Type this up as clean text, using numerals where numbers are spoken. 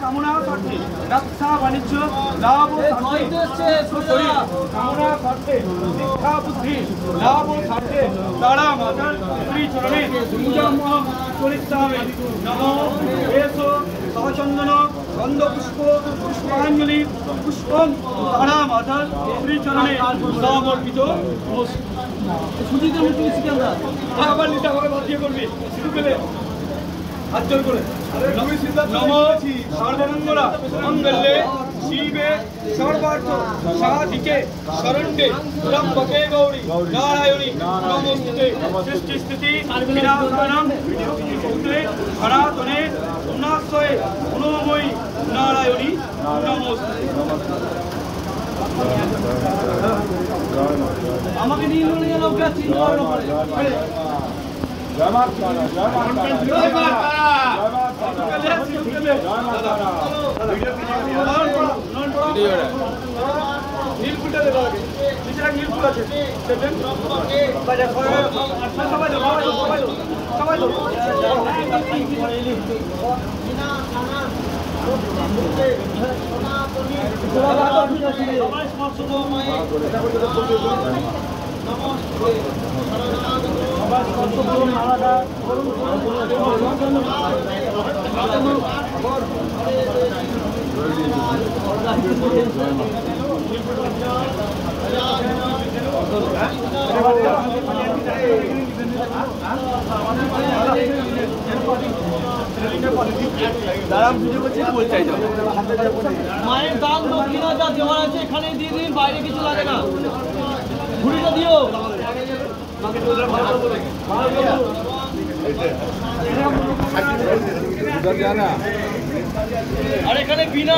কামনা স্বার্থে ব্যবসা বাণিজ্য লাভ ও কামনা স্বার্থে শিক্ষা বুদ্ধি লাভ ও স্বার্থে তারা মাতার শ্রীচরণে চরিত্রামে নমো এসো সহচন্দন গন্ধপুষ্প পুষ্পাঞ্জলি পুষ্পম তারা মাতার শ্রীচরণে সমর্পিত। সুজিতের মূর্তি আবার নিতে হবে বাধ্য করবি শুরু পেলে হাত জোর করে নমো সর্বমঙ্গলা মঙ্গলে শিবে সর্বার্থ সাধিকে শরণ্যে ত্র্যম্বকে গৌরী নারায়ণী নমস্তুতে সৃষ্টি স্থিতি বিনাশানাং বিষ্ণুপুত্রে সনাতনে উন্নাশয়ে গুণময়ী নারায়ণী নমস্তুতে। আমাকে নিয়ে নৌকা চিন্তা জয় মা তারা জয় মা তারা জয় মা তারা জয় মা তারা নীলফুলটা দেবো আগে নিচে নীলফুল আছে দেখবেন বাজার সবাই সবাই মায়ের দান দক্ষিণা যা দেওয়ার আছে এখানে দিয়ে দিন, বাইরে কিছু লাগে না। ঘুড়িটা দিও আর এখানে বিনা